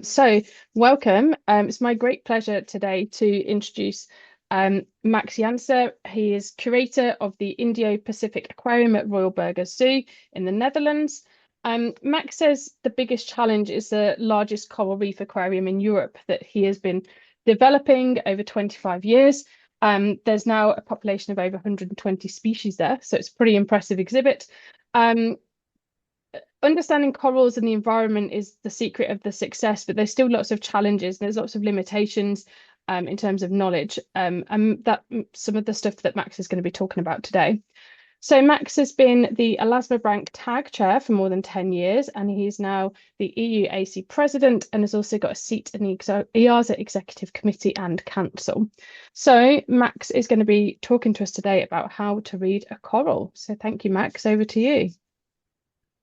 So, welcome. It's my great pleasure today to introduce Max Janse. He is curator of the Indo-Pacific Aquarium at Royal Burgers Zoo in the Netherlands. Max says the biggest challenge is the largest coral reef aquarium in Europe that he has been developing over 25 years. There's now a population of over 120 species there, so it's a pretty impressive exhibit. Understanding corals and the environment is the secret of the success, but there's still lots of challenges. There's lots of limitations in terms of knowledge, and that some of the stuff that Max is going to be talking about today. So Max has been the ELAZMA Branch Tag Chair for more than 10 years, and he's now the EUAC President and has also got a seat in the EAZA Executive Committee and Council. So Max is going to be talking to us today about how to read a coral. So thank you, Max. Over to you.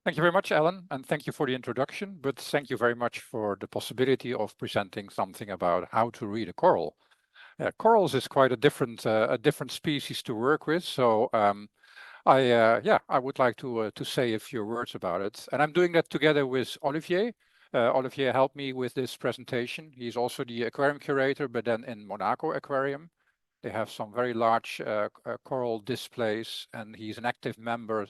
Thank you very much, Ellen, and thank you for the introduction, but thank you very much for the possibility of presenting something about how to read a coral. Corals is quite a different species to work with, so I would like to say a few words about it. And I'm doing that together with Olivier. Olivier helped me with this presentation. He's also the aquarium curator, but then in Monaco Aquarium. They have some very large coral displays, and he's an active member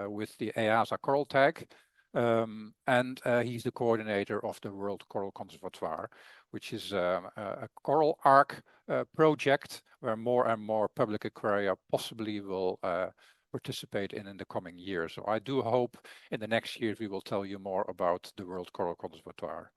with the EAZA Coral Tag. And he's the coordinator of the World Coral Conservatoire, which is a coral arc project where more and more public aquaria possibly will participate in the coming years. So I do hope in the next years we will tell you more about the World Coral Conservatoire.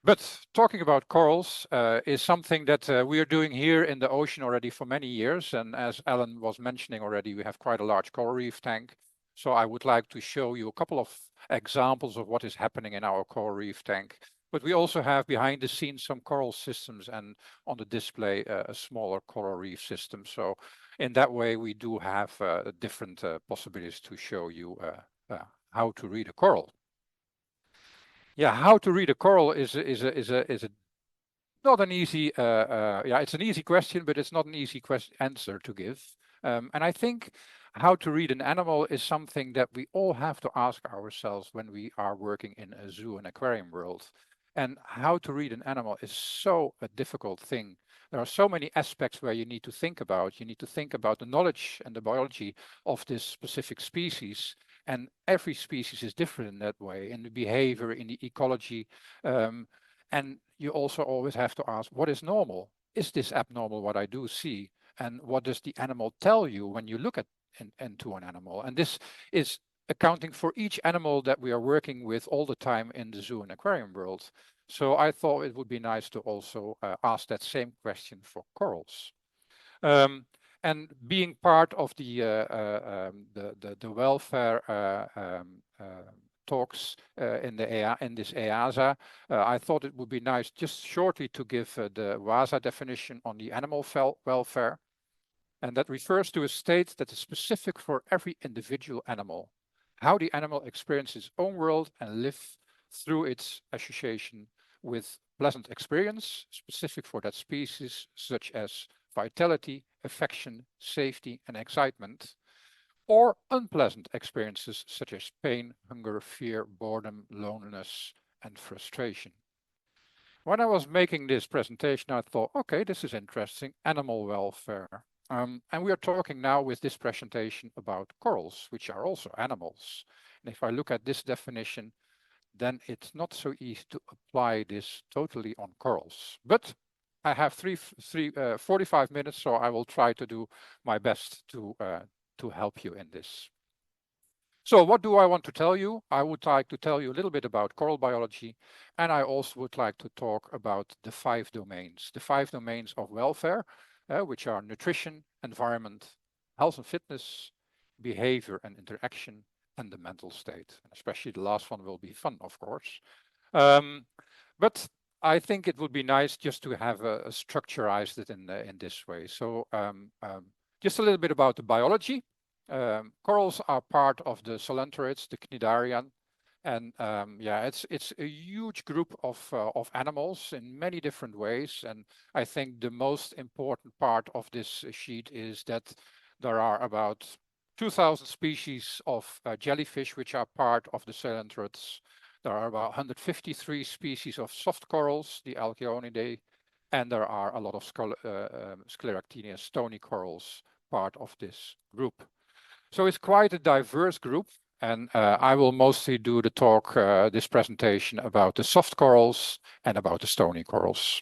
But talking about corals is something that we are doing here in the ocean already for many years. And as Ellen was mentioning already, we have quite a large coral reef tank. So I would like to show you a couple of examples of what is happening in our coral reef tank. But we also have behind the scenes some coral systems and on the display a smaller coral reef system. So in that way, we do have different possibilities to show you how to read a coral. Yeah, how to read a coral is not an easy it's an easy question, but it's not an easy answer to give. And I think how to read an animal is something that we all have to ask ourselves when we are working in a zoo and aquarium world. And how to read an animal is so a difficult thing. There are so many aspects where you need to think about. You need to think about the knowledge and the biology of this specific species. And every species is different in that way, in the behavior, in the ecology. And you also always have to ask, what is normal? Is this abnormal what I do see? And what does the animal tell you when you look at into an animal? And this is accounting for each animal that we are working with all the time in the zoo and aquarium world. So I thought it would be nice to also ask that same question for corals. And being part of the welfare talks in this EAZA, I thought it would be nice just shortly to give the EUAZA definition on the animal welfare. And that refers to a state that is specific for every individual animal, how the animal experiences its own world and live through its association with pleasant experience, specific for that species, such as vitality, affection, safety, and excitement, or unpleasant experiences such as pain, hunger, fear, boredom, loneliness, and frustration. When I was making this presentation, I thought, okay, this is interesting, animal welfare. And we are talking now with this presentation about corals, which are also animals. And if I look at this definition, then it's not so easy to apply this totally on corals. But I have 45 minutes, so I will try to do my best to help you in this. So what do I want to tell you? I would like to tell you a little bit about coral biology, and I also would like to talk about the 5 domains of welfare, which are nutrition, environment, health and fitness, behavior and interaction, and the mental state. And especially the last one will be fun, of course. But I think it would be nice just to have structurized it in this way. So just a little bit about the biology. Corals are part of the coelenterids, the cnidarian, and it's a huge group of animals in many different ways. And I think the most important part of this sheet is that there are about 2,000 species of jellyfish which are part of the coelenterids. There are about 153 species of soft corals, the 𝘰𝘰𝘳𝘢𝘪, and there are a lot of scleractinian stony corals part of this group. So it's quite a diverse group, and I will mostly do the talk, this presentation, about the soft corals and about the stony corals.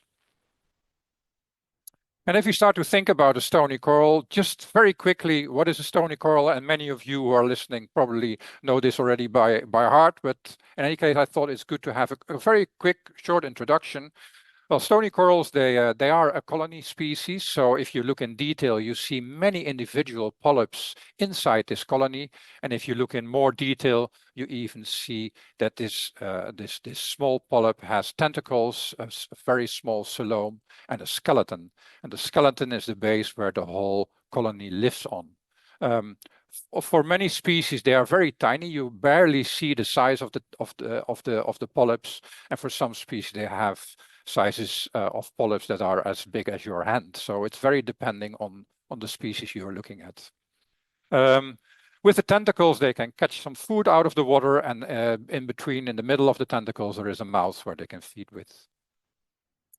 And if you start to think about a stony coral, just very quickly, what is a stony coral? And many of you who are listening probably know this already by heart, but in any case, I thought it's good to have a very quick, short introduction. Well, stony corals, they are a colony species. So if you look in detail, you see many individual polyps inside this colony. And if you look in more detail, you even see that this small polyp has tentacles, a very small coelom, and a skeleton. And the skeleton is the base where the whole colony lives on. For many species, they are very tiny. You barely see the size of the polyps, and for some species, they have sizes of polyps that are as big as your hand. So it's very depending on the species you're looking at. With the tentacles, they can catch some food out of the water, and in the middle of the tentacles, there is a mouth where they can feed with.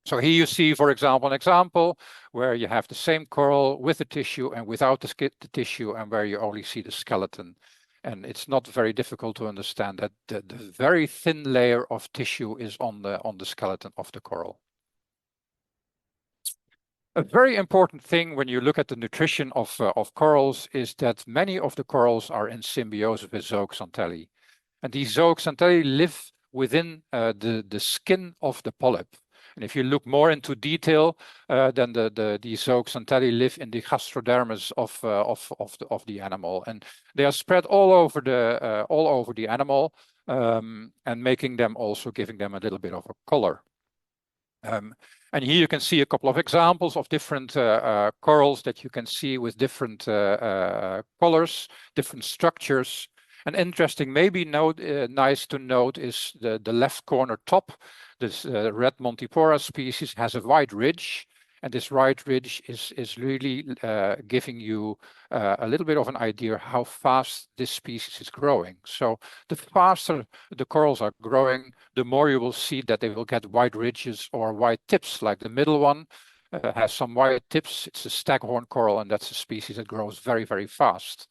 So here you see, for example, an example where you have the same coral with the tissue and without the tissue, and where you only see the skeleton. And it's not very difficult to understand that the very thin layer of tissue is on the skeleton of the coral. A very important thing when you look at the nutrition of corals is that many of the corals are in symbiosis with zooxanthellae. And these zooxanthellae live within the skin of the polyp. And if you look more into detail, then these zooxanthellae live in the gastrodermis of the animal, and they are spread all over the animal, and giving them a little bit of a color. And here you can see a couple of examples of different corals that you can see with different colors, different structures. And interesting, maybe nice to note is the left corner top. This red Montipora species has a white ridge, and this white ridge is really giving you a little bit of an idea how fast this species is growing. So the faster the corals are growing, the more you will see that they will get white ridges or white tips, like the middle one has some white tips. It's a staghorn coral, and that's a species that grows very, very fast.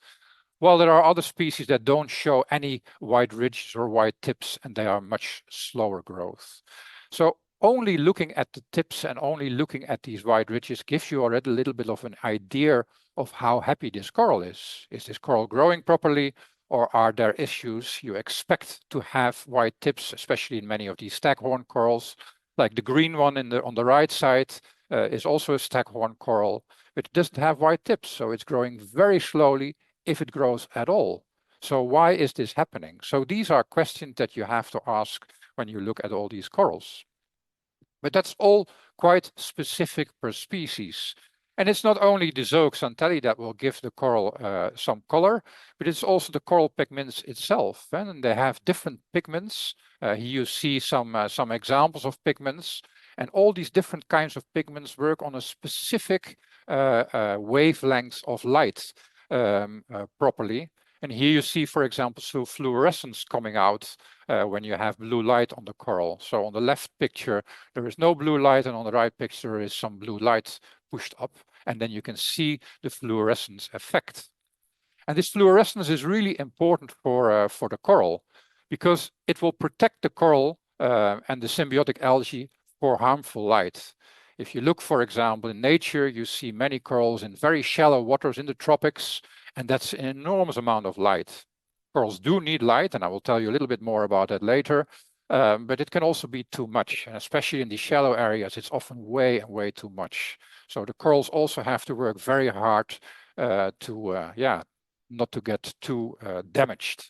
While there are other species that don't show any white ridges or white tips, and they are much slower growth. So only looking at the tips and only looking at these white ridges gives you already a little bit of an idea of how happy this coral is. Is this coral growing properly, or are there issues? You expect to have white tips, especially in many of these staghorn corals. Like the green one on the right side is also a staghorn coral, but it doesn't have white tips, so it's growing very slowly, if it grows at all. So why is this happening? So these are questions that you have to ask when you look at all these corals. But that's all quite specific per species. And it's not only the zooxanthellae that will give the coral some color, but it's also the coral pigments itself. And they have different pigments. Here you see some examples of pigments. And all these different kinds of pigments work on a specific wavelength of light. Properly. And here you see, for example, fluorescence coming out when you have blue light on the coral. So on the left picture, there is no blue light, and on the right picture, there is some blue light pushed up, and then you can see the fluorescence effect. And this fluorescence is really important for the coral, because it will protect the coral and the symbiotic algae for harmful light. If you look, for example, in nature, you see many corals in very shallow waters in the tropics, and that's an enormous amount of light. Corals do need light, and I will tell you a little bit more about that later, but it can also be too much, and especially in the shallow areas, it's often way too much. So the corals also have to work very hard not to get too damaged.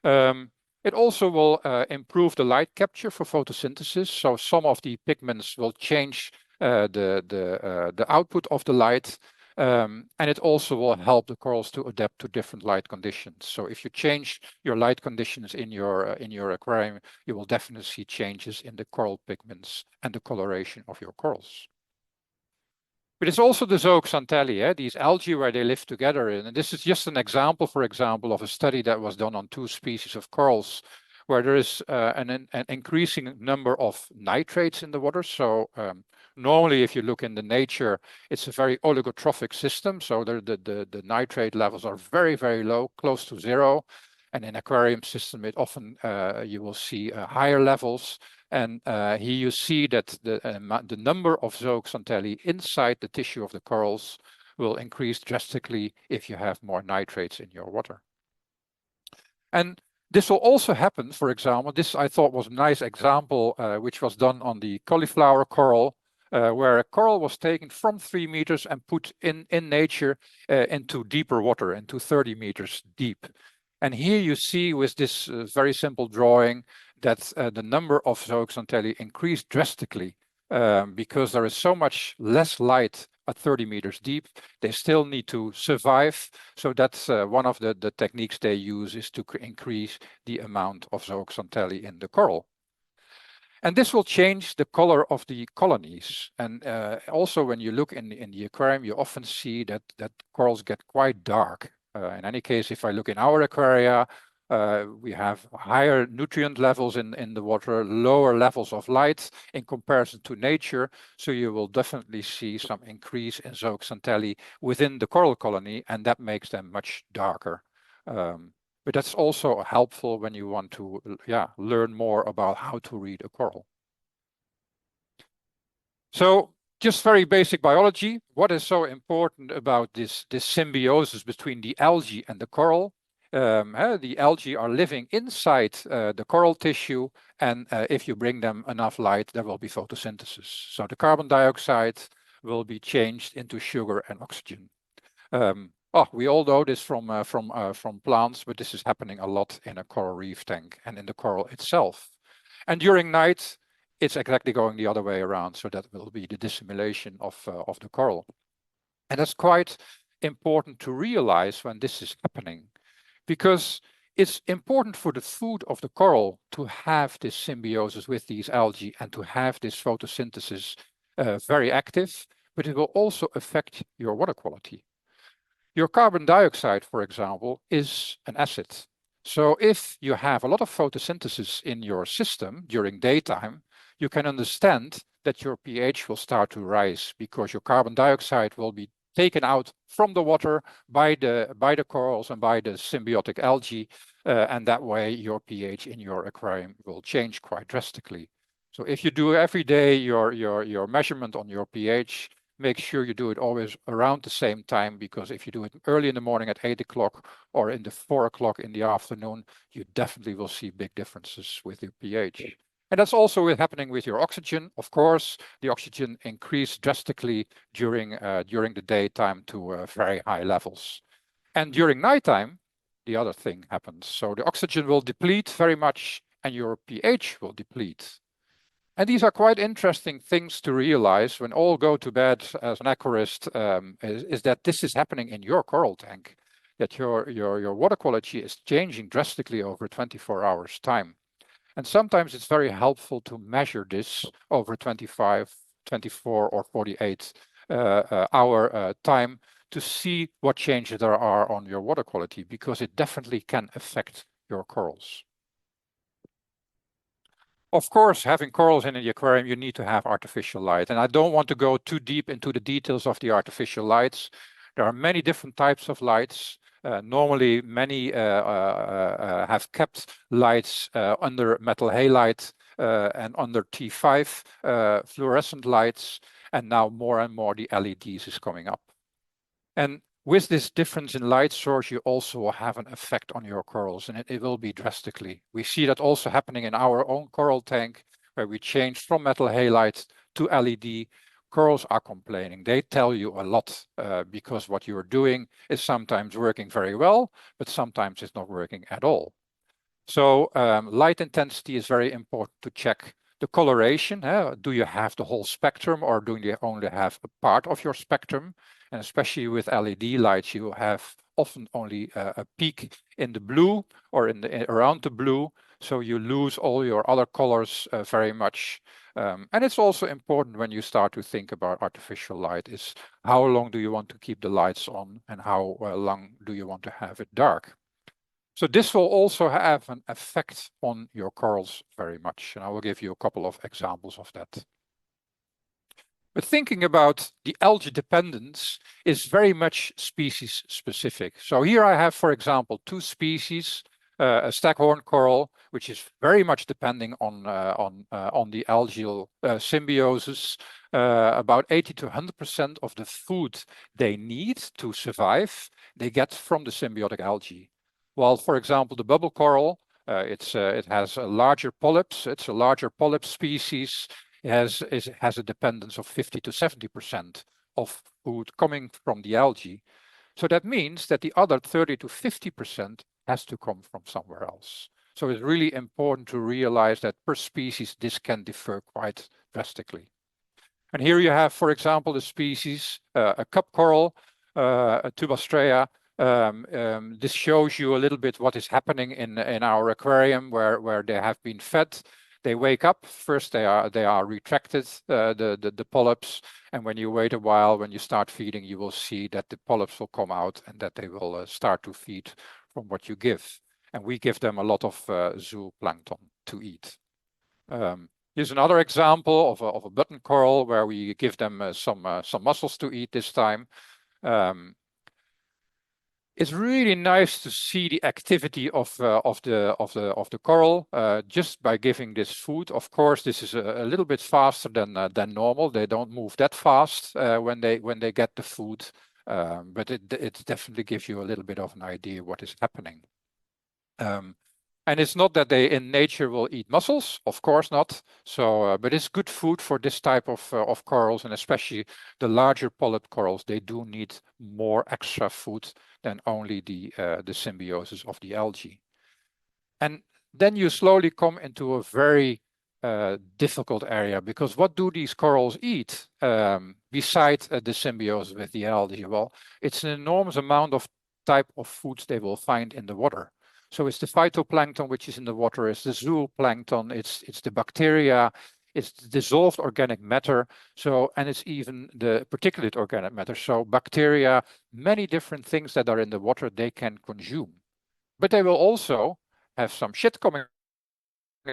It also will improve the light capture for photosynthesis. So some of the pigments will change the output of the light, and it also will help the corals to adapt to different light conditions. So if you change your light conditions in your aquarium, you will definitely see changes in the coral pigments and the coloration of your corals. But it's also the zooxanthellae, these algae where they live together. And this is just an example, for example, of a study that was done on 2 species of corals. where there is an increasing number of nitrates in the water. So normally, if you look in the nature, it's a very oligotrophic system. So the nitrate levels are very, very low, close to zero. And in aquarium system, it often you will see higher levels. And here you see that the number of zooxanthellae inside the tissue of the corals will increase drastically if you have more nitrates in your water. And this will also happen, for example, this I thought was a nice example, which was done on the cauliflower coral, where a coral was taken from 3 meters and put in nature into deeper water, into 30 meters deep. And here you see with this very simple drawing that the number of zooxanthellae increased drastically because there is so much less light at 30 meters deep. They still need to survive. So that's one of the techniques they use is to increase the amount of zooxanthellae in the coral. And this will change the color of the colonies. And also when you look in the aquarium, you often see that corals get quite dark. In any case, if I look in our aquaria, we have higher nutrient levels in the water, lower levels of light in comparison to nature. So you will definitely see some increase in zooxanthellae within the coral colony, and that makes them much darker. But that's also helpful when you want to learn more about how to read a coral. So just very basic biology. What is so important about this symbiosis between the algae and the coral? The algae are living inside the coral tissue, and if you bring them enough light, there will be photosynthesis. So the carbon dioxide will be changed into sugar and oxygen. We all know this from plants, but this is happening a lot in a coral reef tank and in the coral itself. And during night, it's exactly going the other way around. So that will be the dissimulation of the coral. And that's quite important to realize when this is happening, because it's important for the food of the coral to have this symbiosis with these algae and to have this photosynthesis very active, but it will also affect your water quality. Your carbon dioxide, for example, is an acid. So if you have a lot of photosynthesis in your system during daytime, you can understand that your pH will start to rise because your carbon dioxide will be taken out from the water by the corals and by the symbiotic algae, and that way your pH in your aquarium will change quite drastically. So if you do every day your measurement on your pH, make sure you do it always around the same time, because if you do it early in the morning at 8 o'clock or in the 4 o'clock in the afternoon, you definitely will see big differences with your pH. And that's also happening with your oxygen. Of course, the oxygen increased drastically during the daytime to very high levels. And during nighttime, the other thing happens. So the oxygen will deplete very much and your pH will deplete. And these are quite interesting things to realize when all go to bed as an aquarist, is that this is happening in your coral tank, that your water quality is changing drastically over 24 hours time. And sometimes it's very helpful to measure this over 25, 24 or 48 hour time to see what changes there are on your water quality, because it definitely can affect your corals. Of course, having corals in the aquarium, you need to have artificial light. And I don't want to go too deep into the details of the artificial lights. There are many different types of lights. Normally, many have kept lights under metal halide and under T5 fluorescent lights. And now more and more the LEDs is coming up. And with this difference in light source, you also will have an effect on your corals, and it will be drastically. We see that also happening in our own coral tank, where we change from metal halide to LED. Corals are complaining. They tell you a lot because what you're doing is sometimes working very well, but sometimes it's not working at all. So light intensity is very important to check. The coloration, do you have the whole spectrum or do you only have a part of your spectrum? And especially with LED lights, you have often only a peak in the blue or around the blue. So you lose all your other colors very much. And it's also important when you start to think about artificial light is how long do you want to keep the lights on and how long do you want to have it dark? So this will also have an effect on your corals very much. And I will give you a couple of examples of that. But thinking about the algae dependence is very much species specific. So here I have, for example, two species, a staghorn coral, which is very much depending on the algal symbiosis. About 80 to 100% of the food they need to survive, they get from the symbiotic algae. While, for example, the bubble coral, it has a larger polyps. It's a larger polyp species. It has a dependence of 50 to 70% of food coming from the algae. So that means that the other 30 to 50% has to come from somewhere else. So it's really important to realize that per species, this can differ quite drastically. And here you have, for example, the species, a cup coral, a 𝘠𝘅 𝗃𝘢. This shows you a little bit what is happening in our aquarium where they have been fed. They wake up, first they are retracted, the polyps, and when you wait a while, when you start feeding, you will see that the polyps will come out and that they will start to feed from what you give. And we give them a lot of zooplankton to eat. Here's another example of a button coral where we give them some mussels to eat this time. It's really nice to see the activity of the coral just by giving this food. Of course, this is a little bit faster than normal. They don't move that fast when they get the food, but it definitely gives you a little bit of an idea what is happening. And it's not that they in nature will eat mussels, of course not. So, but it's good food for this type of corals, and especially the larger polyp corals. They do need more extra food than only the symbiosis of the algae. And then you slowly come into a very difficult area, because what do these corals eat besides the symbiosis with the algae? Well, it's an enormous amount of type of foods they will find in the water. So it's the phytoplankton, which is in the water, it's the zooplankton, it's the bacteria, it's the dissolved organic matter, so, and it's even the particulate organic matter. So bacteria, many different things that are in the water they can consume. But they will also have some shit coming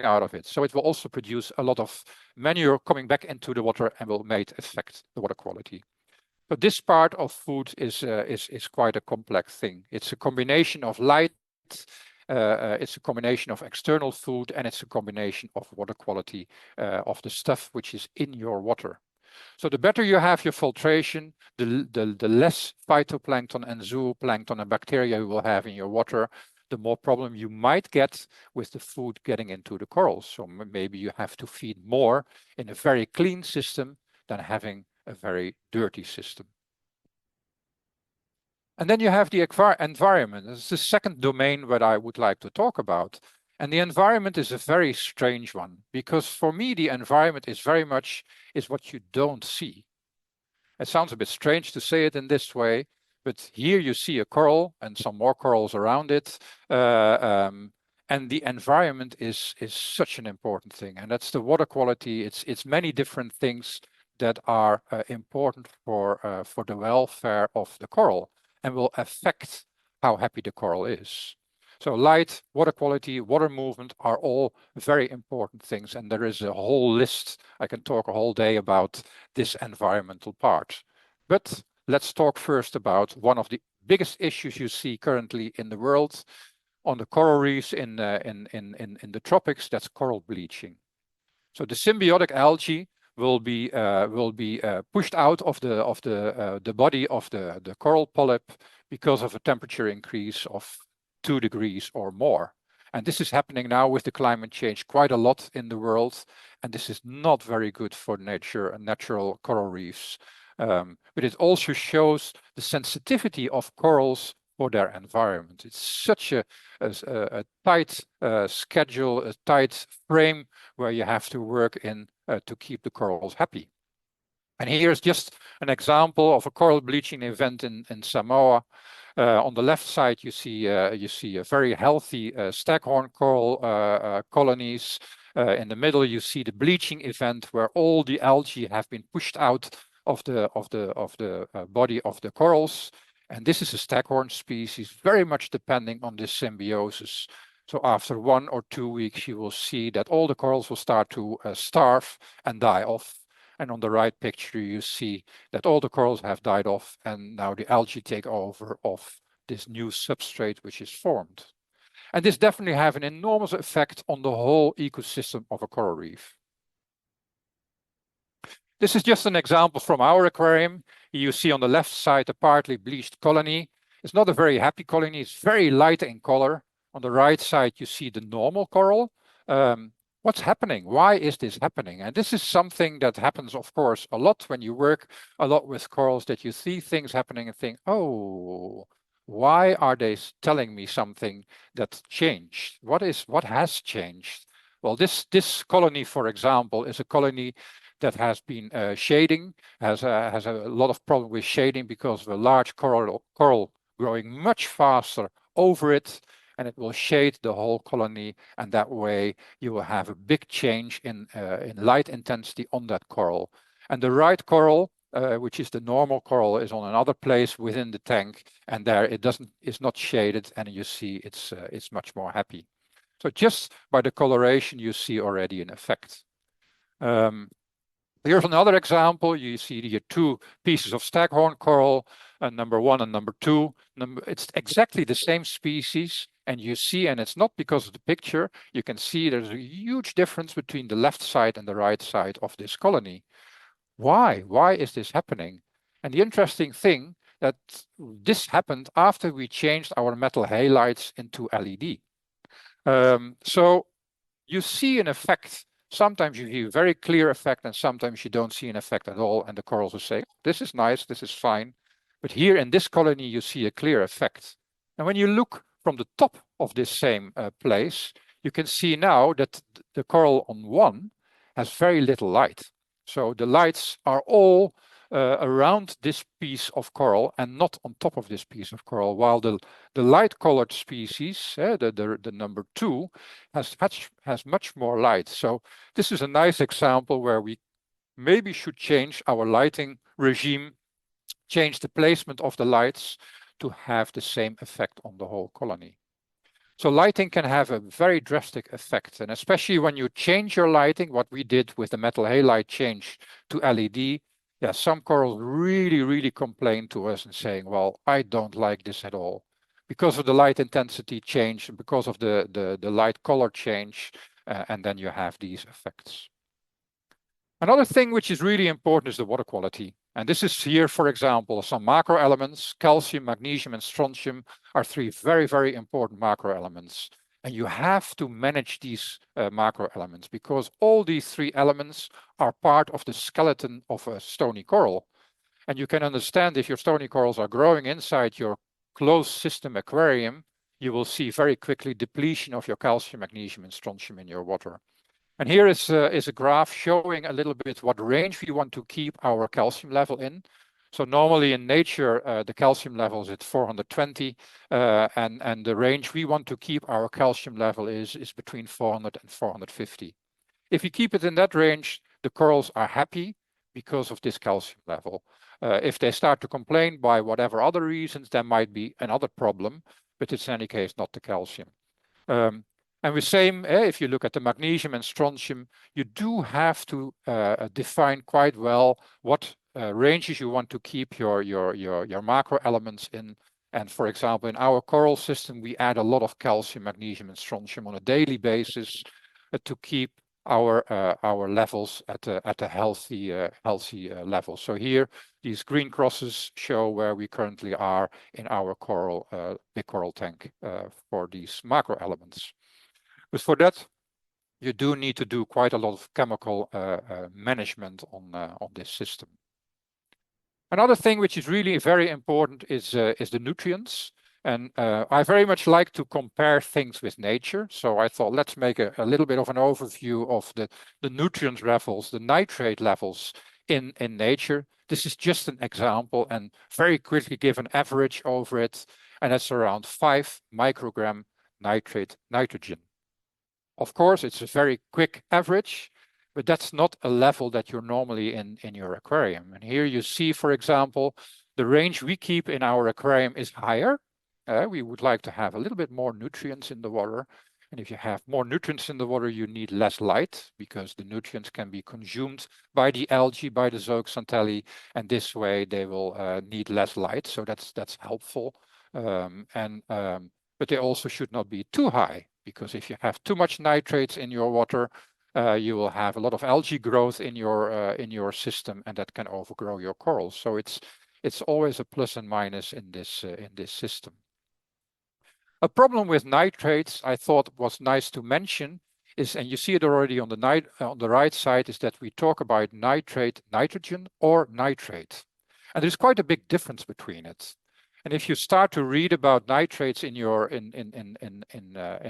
out of it. So it will also produce a lot of manure coming back into the water and will affect the water quality. But this part of food is quite a complex thing. It's a combination of light, it's a combination of external food, and it's a combination of water quality of the stuff which is in your water. So the better you have your filtration, the less phytoplankton and zooplankton and bacteria you will have in your water, the more problem you might get with the food getting into the corals. So maybe you have to feed more in a very clean system than having a very dirty system. And then you have the environment. This is the second domain that I would like to talk about. And the environment is a very strange one, because for me, the environment is very much what you don't see. It sounds a bit strange to say it in this way, but here you see a coral and some more corals around it. And the environment is such an important thing. And that's the water quality. It's many different things that are important for the welfare of the coral, and will affect how happy the coral is. So light, water quality, water movement are all very important things. And there is a whole list. I can talk a whole day about this environmental part. But let's talk first about one of the biggest issues you see currently in the world on the coral reefs in the tropics. That's coral bleaching. So the symbiotic algae will be pushed out of the body of the coral polyp because of a temperature increase of 2 degrees or more. And this is happening now with the climate change quite a lot in the world. And this is not very good for nature and natural coral reefs. But it also shows the sensitivity of corals for their environment. It's such a tight schedule, a tight frame where you have to work in to keep the corals happy. And here's just an example of a coral bleaching event in Samoa. On the left side, you see a very healthy staghorn coral colonies. In the middle, you see the bleaching event where all the algae have been pushed out of the body of the corals. And this is a staghorn species, very much depending on this symbiosis. So after 1 or 2 weeks, you will see that all the corals will start to starve and die off. And on the right picture, you see that all the corals have died off, and now the algae take over of this new substrate which is formed. And this definitely have an enormous effect on the whole ecosystem of a coral reef. This is just an example from our aquarium. You see on the left side a partly bleached colony. It's not a very happy colony, it's very light in color. On the right side, you see the normal coral. What's happening? Why is this happening? And this is something that happens, of course, a lot when you work a lot with corals, that you see things happening and think, oh, why are they telling me something that changed? What has changed? Well, this colony, for example, is a colony that has been shading, has a lot of problem with shading because of a large coral growing much faster over it, and it will shade the whole colony, and that way you will have a big change in light intensity on that coral. And the right coral, which is the normal coral, is on another place within the tank, and there it's not shaded, and you see it's much more happy. So just by the coloration, you see already an effect. Here's another example. You see here 2 pieces of staghorn coral, number 1 and number 2. It's exactly the same species, and you see, and it's not because of the picture, you can see there's a huge difference between the left side and the right side of this colony. Why? Why is this happening? And the interesting thing that this happened after we changed our metal halides into LED. So you see an effect. Sometimes you see a very clear effect, and sometimes you don't see an effect at all, and the corals will say, this is nice, this is fine. But here in this colony, you see a clear effect. And when you look from the top of this same place, you can see now that the coral on 1 has very little light. So the lights are all around this piece of coral and not on top of this piece of coral, while the light colored species, the number 2, has much more light. So this is a nice example where we maybe should change our lighting regime, change the placement of the lights to have the same effect on the whole colony. So lighting can have a very drastic effect, and especially when you change your lighting, what we did with the metal halide change to LED, yeah, some corals really complain to us and saying, well, I don't like this at all. Because of the light intensity change, because of the light color change, and then you have these effects. Another thing which is really important is the water quality. And this is here, for example, some macro elements. Calcium, magnesium, and strontium are 3 very important macro elements. And you have to manage these macro elements, because all these 3 elements are part of the skeleton of a stony coral. And you can understand, if your stony corals are growing inside your closed system aquarium, you will see very quickly depletion of your calcium, magnesium, and strontium in your water. And here is a graph showing a little bit what range we want to keep our calcium level in. So normally in nature, the calcium level is at 420, and the range we want to keep our calcium level is between 400 and 450. If you keep it in that range, the corals are happy because of this calcium level. If they start to complain by whatever other reasons, there might be another problem, but it's in any case not the calcium. And the same, if you look at the magnesium and strontium, you do have to define quite well what ranges you want to keep your macro elements in. And for example, in our coral system, we add a lot of calcium, magnesium, and strontium on a daily basis to keep our levels at a healthy level. So here, these green crosses show where we currently are in our big coral tank for these macro elements. But for that, you do need to do quite a lot of chemical management on this system. Another thing which is really very important is the nutrients. And I very much like to compare things with nature. So I thought, let's make a little bit of an overview of the nutrient levels, the nitrate levels in nature. This is just an example, and very quickly give an average over it. And that's around 5 microgram nitrogen. Of course, it's a very quick average, but that's not a level that you're normally in your aquarium. And here you see, for example, The range we keep in our aquarium is higher. We would like to have a little bit more nutrients in the water. And if you have more nutrients in the water, you need less light because the nutrients can be consumed by the algae, by the 𝘰𝘰𝘳𝘢𝘏, and this way they will need less light. So that's helpful. But they also should not be too high, because if you have too much nitrates in your water, you will have a lot of algae growth in your system, and that can overgrow your corals. So it's always a plus and minus in this system. A problem with nitrates I thought was nice to mention is, and you see it already on the right side, is that we talk about nitrate, nitrogen, or nitrate. And there's quite a big difference between it. And if you start to read about nitrates in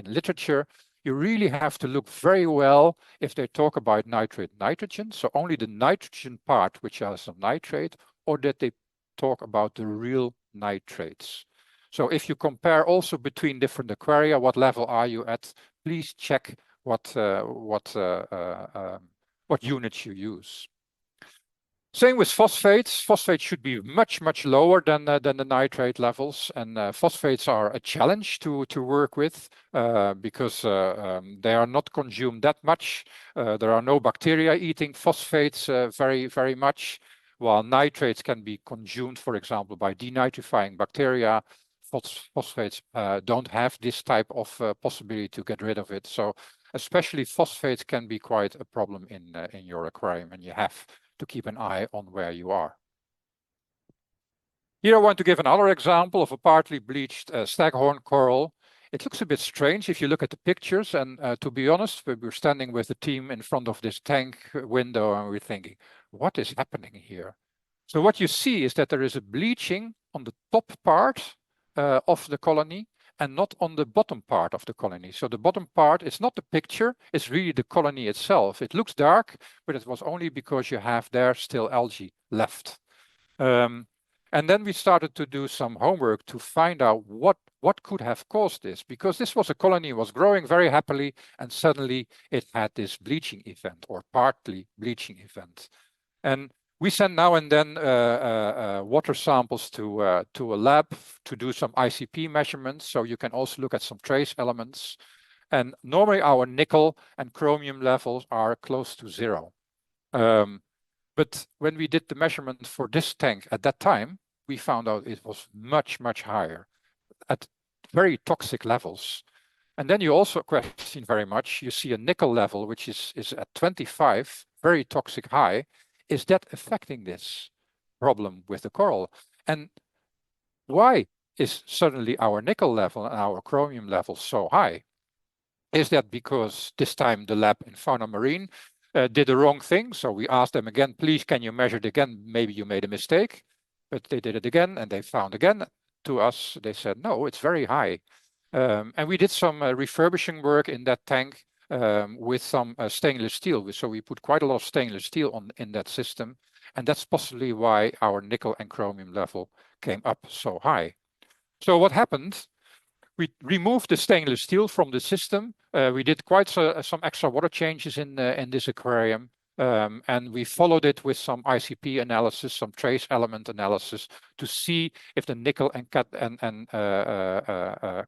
literature, you really have to look very well if they talk about nitrate, nitrogen, so only the nitrogen part which has some nitrate, or that they talk about the real nitrates. So if you compare also between different aquaria, what level are you at? Please check what units you use. Same with phosphates. Phosphates should be much lower than the nitrate levels, and phosphates are a challenge to work with because they are not consumed that much. There are no bacteria eating phosphates very much, while nitrates can be consumed, for example, by denitrifying bacteria. Phosphates don't have this type of possibility to get rid of it. So especially phosphates can be quite a problem in your aquarium, and you have to keep an eye on where you are. Here I want to give another example of a partly bleached staghorn coral. It looks a bit strange if you look at the pictures, and to be honest, we were standing with the team in front of this tank window and we're thinking, what is happening here? So what you see is that there is a bleaching on the top part of the colony and not on the bottom part of the colony. So the bottom part is not the picture, it's really the colony itself. It looks dark, but it was only because you have there still algae left. And then we started to do some homework to find out what could have caused this, because this was a colony was growing very happily and suddenly it had this bleaching event, or partly bleaching event. And we send now and then water samples to a lab to do some ICP measurements, so you can also look at some trace elements. And normally our nickel and chromium levels are close to 0. But when we did the measurement for this tank at that time, we found out it was much higher at very toxic levels. And then you also question very much, you see a nickel level, which is at 25, very toxic high. Is that affecting this problem with the coral? And why is suddenly our nickel level and our chromium level so high? Is that because this time the lab in Fauna Marine did the wrong thing? So we asked them again, please, can you measure it again? Maybe you made a mistake. But they did it again and they found again to us, they said, no, it's very high. And we did some refurbishing work in that tank with some stainless steel. So we put quite a lot of stainless steel in that system. And that's possibly why our nickel and chromium level came up so high. So what happened? We removed the stainless steel from the system. We did quite some extra water changes in this aquarium. And we followed it with some ICP analysis, some trace element analysis, to see if the nickel and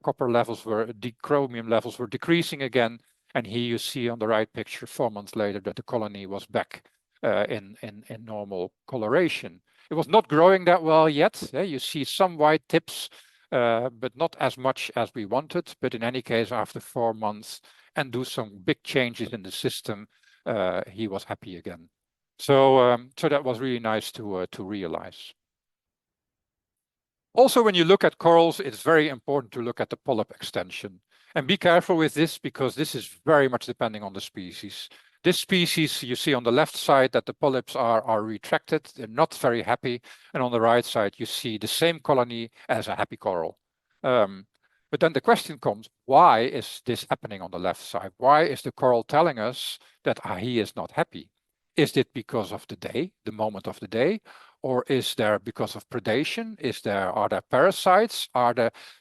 copper levels chromium levels were decreasing again. And here you see on the right picture 4 months later that the colony was back in normal coloration. It was not growing that well yet. You see some white tips, but not as much as we wanted. But in any case, after 4 months and do some big changes in the system, he was happy again. So that was really nice to realize. Also, when you look at corals, it's very important to look at the polyp extension. And be careful with this, because this is very much depending on the species. This species, you see on the left side that the polyps are retracted. They're not very happy. And on the right side, you see the same colony as a happy coral. But then the question comes, why is this happening on the left side? Why is the coral telling us that he is not happy? Is it because of the day, the moment of the day? or is there because of predation? Are there parasites?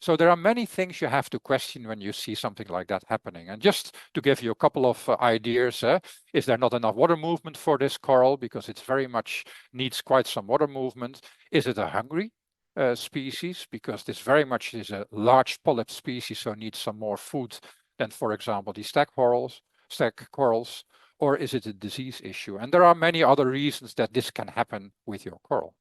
So there are many things you have to question when you see something like that happening. And just to give you a couple of ideas, is there not enough water movement for this coral because it very much needs quite some water movement? Is it a hungry species because this very much is a large polyp species, so needs some more food than, for example, the stag corals? Or is it a disease issue? And there are many other reasons that this can happen with your coral.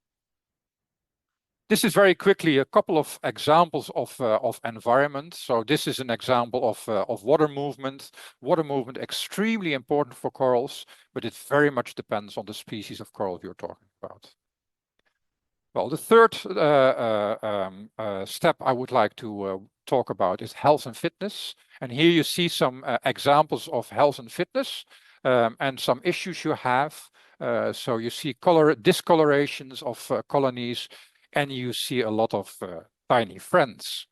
This is very quickly a couple of examples of environment. So this is an example of water movement. Water movement extremely important for corals, but it very much depends on the species of coral you're talking about. Well, the third step I would like to talk about is health and fitness. And here you see some examples of health and fitness. And some issues you have. So you see discolorations of colonies, and you see a lot of tiny friends.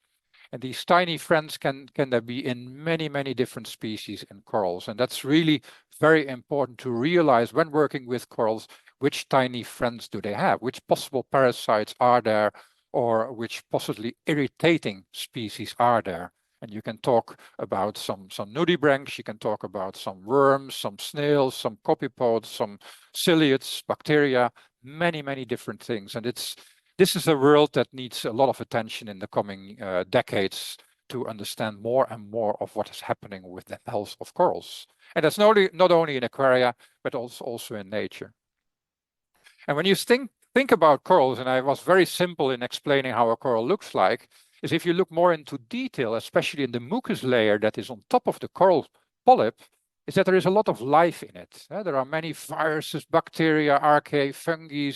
And these tiny friends can there be in many, many different species in corals. And that's really very important to realize when working with corals, which tiny friends do they have? Which possible parasites are there, or which possibly irritating species are there? And you can talk about some nudibranchs, you can talk about some worms, some snails, some copypods, some ciliates, bacteria, many, many different things. And this is a world that needs a lot of attention in the coming decades to understand more and more of what is happening with the health of corals. And that's not only in aquaria, but also in nature. And when you think about corals, and I was very simple in explaining how a coral looks like, is if you look more into detail, especially in the mucus layer that is on top of the coral polyp, is that there is a lot of life in it. There are many viruses, bacteria, archaea, fungi,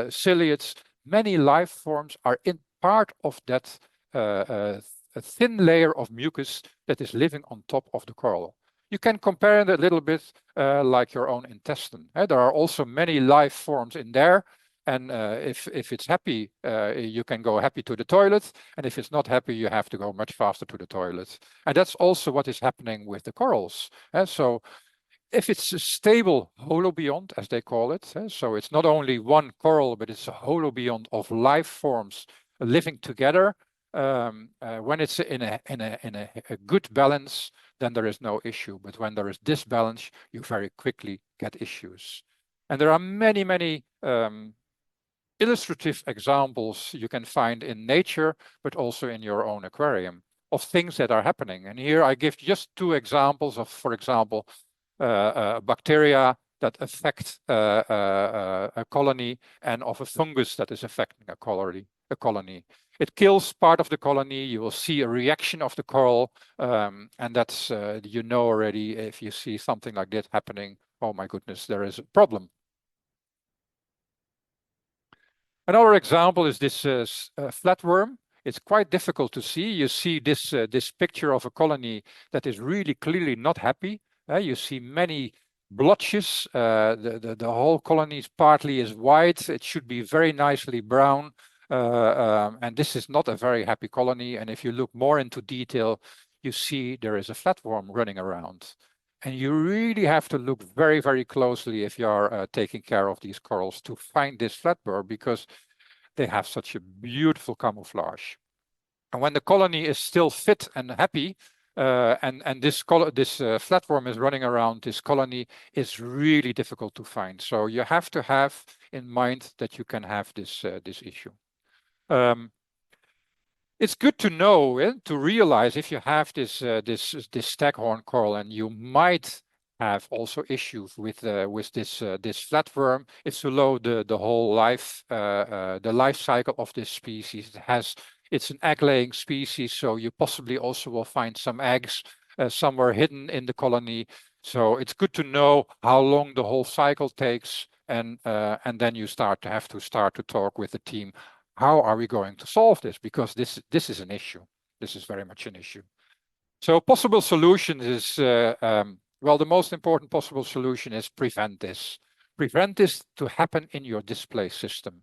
ciliates. Many life forms are in part of that a thin layer of mucus that is living on top of the coral. You can compare it a little bit like your own intestine. There are also many life forms in there. And if it's happy, you can go happy to the toilet. And if it's not happy, you have to go much faster to the toilet. And that's also what is happening with the corals. So if it's a stable holobiont, as they call it, so it's not only one coral, but it's a holobiont of life forms living together. When it's in a good balance, then there is no issue. But when there is disbalance, you very quickly get issues. And there are many, many illustrative examples you can find in nature, but also in your own aquarium of things that are happening. And here I give just two examples of, for example, bacteria that affect a colony, and of a fungus that is affecting a colony. It kills part of the colony. You will see a reaction of the coral, and that's you know already, if you see something like that happening, oh my goodness, there is a problem. Another example is this flatworm. It's quite difficult to see. You see this picture of a colony that is really clearly not happy. You see many blotches. The whole colony partly is white. It should be very nicely brown. And this is not a very happy colony. And if you look more into detail, you see there is a flatworm running around. And you really have to look very, very closely if you are taking care of these corals to find this flatworm, because they have such a beautiful camouflage. And when the colony is still fit and happy, and this flatworm is running around this colony, is really difficult to find. So you have to have in mind that you can have this issue. It's good to know, to realize if you have this staghorn coral, and you might have also issues with this flatworm. It's below the whole life, the life cycle of this species. It's an egg-laying species, so you possibly also will find some eggs somewhere hidden in the colony. So it's good to know how long the whole cycle takes, and then you have to start to talk with the team. How are we going to solve this? Because this is an issue. This is very much an issue. So possible solution is, well, the most important possible solution is prevent this. Prevent this to happen in your display system.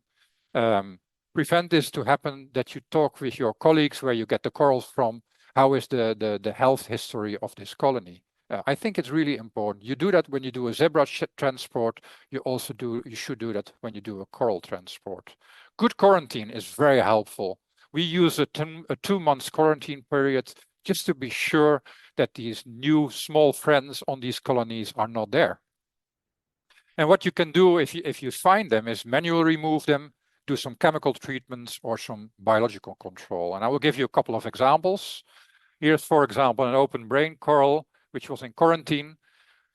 Prevent this to happen that you talk with your colleagues where you get the corals from. How is the health history of this colony? I think it's really important. You do that when you do a zebra transport. You should do that when you do a coral transport. Good quarantine is very helpful. We use a 2-month quarantine period just to be sure that these new small friends on these colonies are not there. And what you can do if you find them is manually remove them, do some chemical treatments or some biological control. And I will give you a couple of examples. Here's, for example, an open brain coral, which was in quarantine.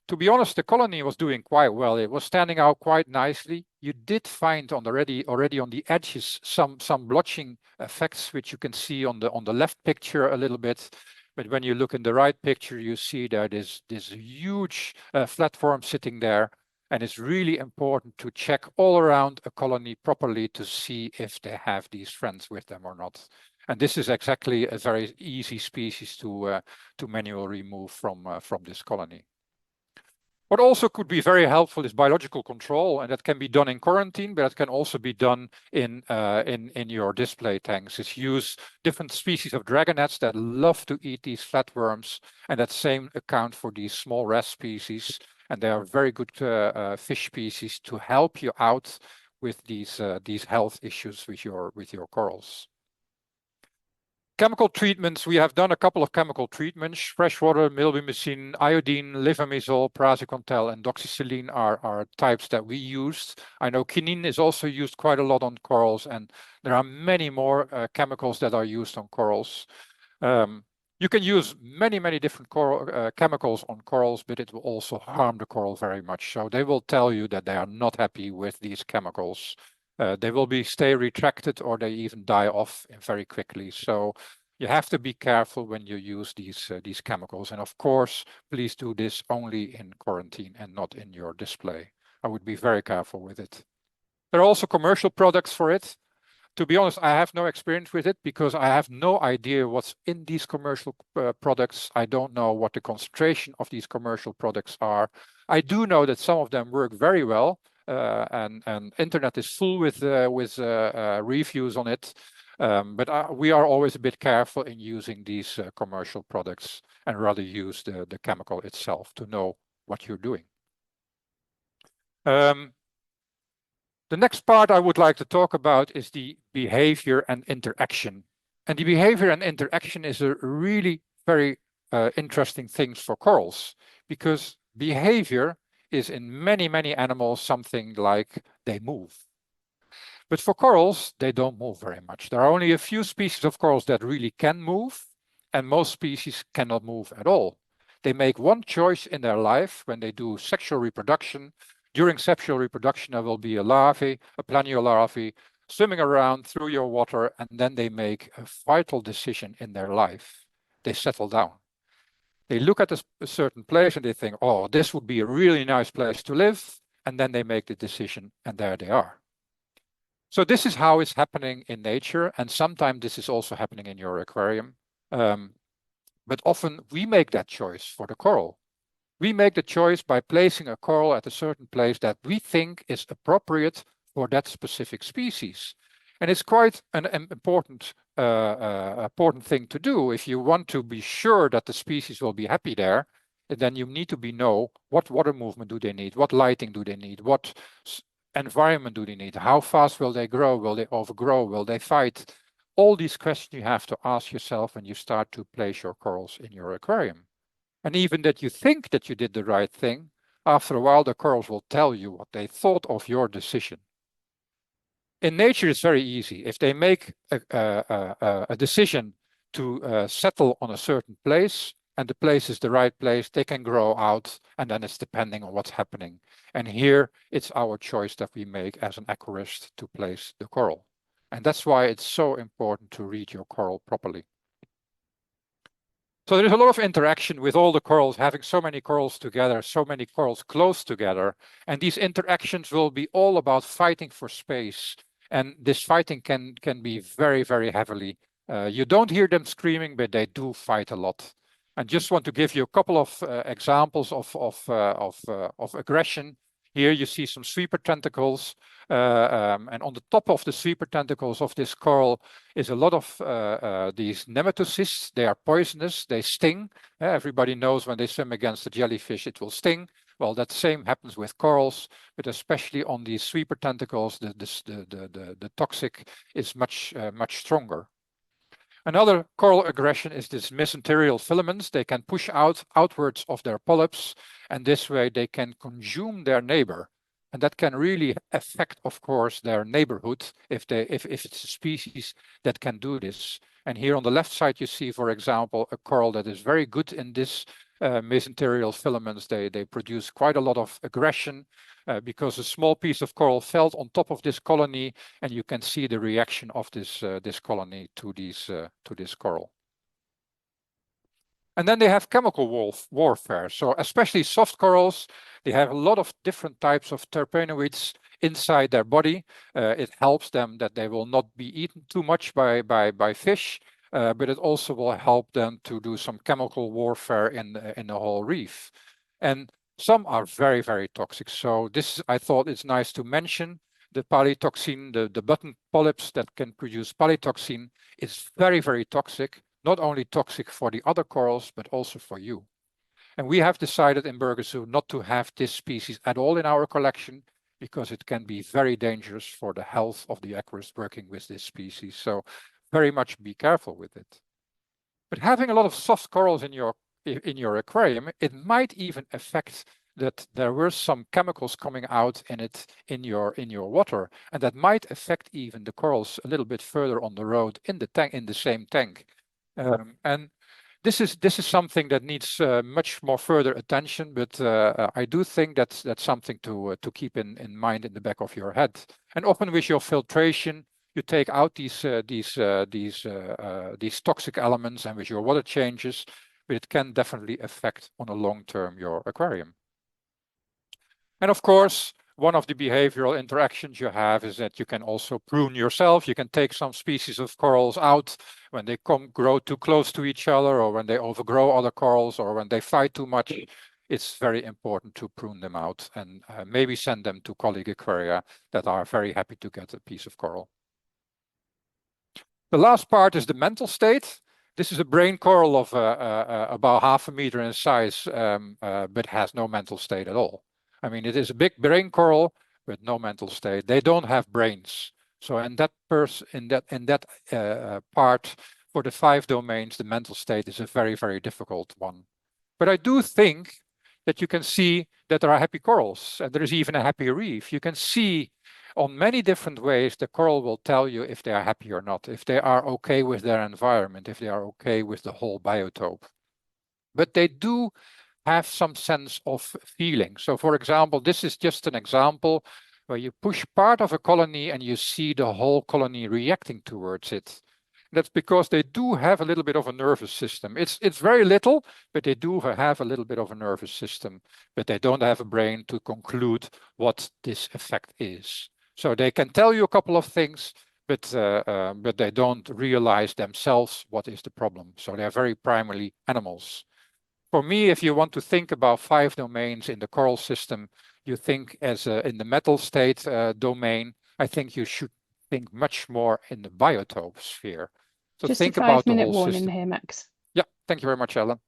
To be honest, the colony was doing quite well. It was standing out quite nicely. You did find already on the edges some blotching effects, which you can see on the left picture a little bit. But when you look in the right picture, you see there is this huge flatworm sitting there. And it's really important to check all around a colony properly to see if they have these friends with them or not. And this is exactly a very easy species to manually remove from this colony. What also could be very helpful is biological control, and that can be done in quarantine, but it can also be done in your display tanks. It's use different species of dragonets that love to eat these flatworms, and that same account for these small wrasse species. And they are very good fish species to help you out with these health issues with your corals. Chemical treatments, we have done a couple of chemical treatments. Freshwater, milbemycin, iodine, levamisole, praziquantel, and doxycycline are types that we used. I know quinine is also used quite a lot on corals, and there are many more chemicals that are used on corals. You can use many different chemicals on corals, but it will also harm the coral very much. So they will tell you that they are not happy with these chemicals. They will stay retracted, or they even die off very quickly. So you have to be careful when you use these chemicals. And of course, please do this only in quarantine and not in your display. I would be very careful with it. There are also commercial products for it. To be honest, I have no experience with it because I have no idea what's in these commercial products. I don't know what the concentration of these commercial products are. I do know that some of them work very well. And internet is full with reviews on it, but we are always a bit careful in using these commercial products and rather use the chemical itself to know what you're doing. The next part I would like to talk about is the behavior and interaction. And the behavior and interaction is a really very interesting thing for corals, because behavior is in many animals something like they move. But for corals, they don't move very much. There are only a few species of corals that really can move, and most species cannot move at all. They make one choice in their life when they do sexual reproduction. During sexual reproduction, there will be a larvae, a planial larvae, swimming around through your water, and then they make a vital decision in their life. They settle down. They look at a certain place and they think, oh, this would be a really nice place to live. And then they make the decision, and there they are. So this is how it's happening in nature. And sometimes this is also happening in your aquarium. But often we make that choice for the coral. We make the choice by placing a coral at a certain place that we think is appropriate for that specific species. And it's quite an important thing to do. If you want to be sure that the species will be happy there, then you need to know what water movement do they need, what lighting do they need, what environment do they need, how fast will they grow, will they overgrow, will they fight? All these questions you have to ask yourself when you start to place your corals in your aquarium. And even that you think that you did the right thing, after a while the corals will tell you what they thought of your decision. In nature, it's very easy. If they make a decision to settle on a certain place, and the place is the right place, they can grow out, and then it's depending on what's happening. And here, it's our choice that we make as an aquarist to place the coral. And that's why it's so important to read your coral properly. So there's a lot of interaction with all the corals, having so many corals together, so many corals close together. And these interactions will be all about fighting for space. And this fighting can be very heavily. You don't hear them screaming, but they do fight a lot. I just want to give you a couple of examples of aggression. Here you see some sweeper tentacles, and on the top of the sweeper tentacles of this coral is a lot of these nematocysts. They are poisonous, they sting. Everybody knows when they swim against a jellyfish, it will sting. Well, that same happens with corals, but especially on these sweeper tentacles, the toxic is much stronger. Another coral aggression is this mesenterial filaments. They can push outwards of their polyps, and this way they can consume their neighbor. And that can really affect, of course, their neighborhood if it's a species that can do this. And here on the left side, you see, for example, a coral that is very good in this mesenterial filaments. They produce quite a lot of aggression because a small piece of coral fell on top of this colony, and you can see the reaction of this colony to this coral. And then they have chemical warfare. So especially soft corals, they have a lot of different types of terpenoids inside their body. It helps them that they will not be eaten too much by fish, but it also will help them to do some chemical warfare in the whole reef. And some are very, very toxic. So this, I thought it's nice to mention. The polytoxin, the button polyps that can produce polytoxin is very, very toxic. Not only toxic for the other corals, but also for you. And we have decided in Burger Zoo not to have this species at all in our collection because it can be very dangerous for the health of the aquarists working with this species. So very much be careful with it. But having a lot of soft corals in your aquarium, it might even affect that there were some chemicals coming out in your water, and that might affect even the corals a little bit further on the road in the same tank. And this is something that needs much more further attention, but I do think that's something to keep in mind in the back of your head. And often with your filtration, you take out these toxic elements, and with your water changes, but it can definitely affect on a long term your aquarium. And of course, one of the behavioral interactions you have is that you can also prune yourself. You can take some species of corals out when they grow too close to each other, or when they overgrow other corals, or when they fight too much. It's very important to prune them out and maybe send them to colleague aquaria that are very happy to get a piece of coral. The last part is the mental state. This is a brain coral of about 1/2 meter in size, but has no mental state at all. I mean, it is a big brain coral with no mental state. They don't have brains. So in that part, for the 5 domains, the mental state is a very, very difficult one. But I do think that you can see that there are happy corals, and there is even a happy reef. You can see on many different ways the coral will tell you if they are happy or not, if they are okay with their environment, if they are okay with the whole biotope. But they do have some sense of feeling. So for example, this is just an example where you push part of a colony and you see the whole colony reacting towards it. That's because they do have a little bit of a nervous system. It's very little, but they do have a little bit of a nervous system, but they don't have a brain to conclude what this effect is. So they can tell you a couple of things, but they don't realize themselves what is the problem. So they're very primarily animals. For me, if you want to think about 5 domains in the coral system, you think as in the metal state domain, I think you should think much more in the biotope sphere. So just think a about the 5-minute whole warning system. here, Max. Yeah, thank you very much, Ellen.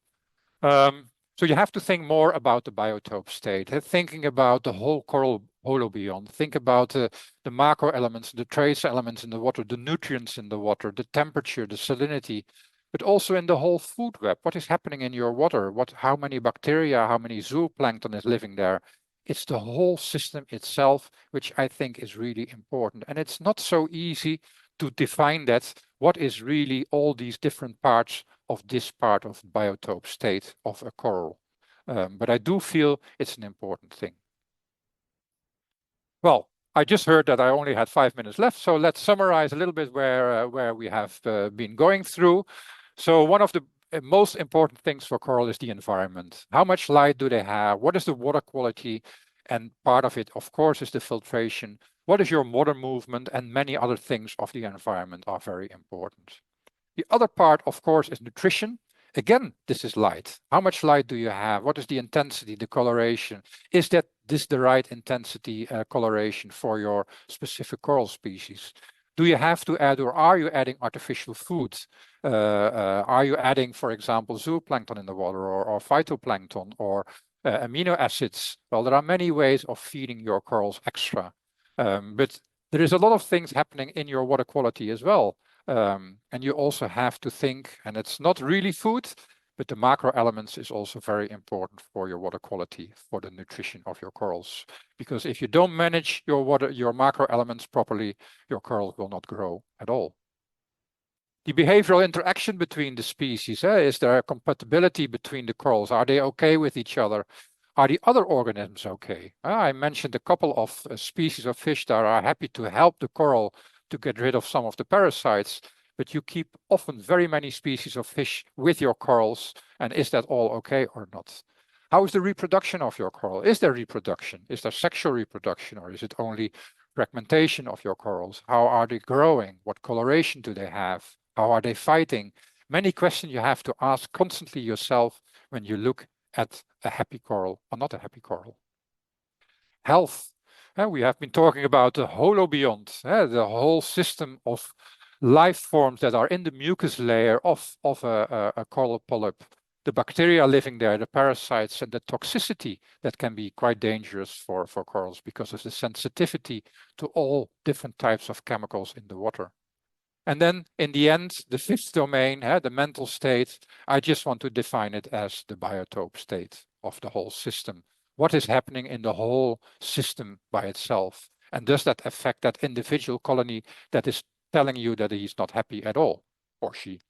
So you have to think more about the biotope state, thinking about the whole coral holobiont. Think about the macro elements, the trace elements in the water, the nutrients in the water, the temperature, the salinity, but also in the whole food web. What is happening in your water? How many bacteria, how many zooplankton is living there? It's the whole system itself, which I think is really important. And it's not so easy to define that. What is really all these different parts of this part of biotope state of a coral? But I do feel it's an important thing. Well, I just heard that I only had 5 minutes left, so let's summarize a little bit where we have been going through. So one of the most important things for coral is the environment. How much light do they have? What is the water quality? And part of it, of course, is the filtration. What is your water movement? And many other things of the environment are very important. The other part, of course, is nutrition. Again, this is light. How much light do you have? What is the intensity, the coloration? Is that this the right intensity coloration for your specific coral species? Do you have to add, or are you adding artificial foods? Are you adding, for example, zooplankton in the water, or phytoplankton, or amino acids? Well, there are many ways of feeding your corals extra, but there is a lot of things happening in your water quality as well. And you also have to think, and it's not really food, but the macro elements is also very important for your water quality, for the nutrition of your corals. Because if you don't manage your macro elements properly, your corals will not grow at all. The behavioral interaction between the species, is there a compatibility between the corals? Are they okay with each other? Are the other organisms okay? I mentioned a couple of species of fish that are happy to help the coral to get rid of some of the parasites, but you keep often very many species of fish with your corals, and is that all okay or not? How is the reproduction of your coral? Is there reproduction? Is there sexual reproduction, or is it only fragmentation of your corals? How are they growing? What coloration do they have? How are they fighting? Many questions you have to ask constantly yourself when you look at a happy coral or not a happy coral. Health. We have been talking about the holobiont, the whole system of life forms that are in the mucus layer of a coral polyp, the bacteria living there, the parasites, and the toxicity that can be quite dangerous for corals because of the sensitivity to all different types of chemicals in the water. And then in the end, the fifth domain, the mental state, I just want to define it as the biotope state of the whole system. What is happening in the whole system by itself? And does that affect that individual colony that is telling you that he's not happy at all, or she?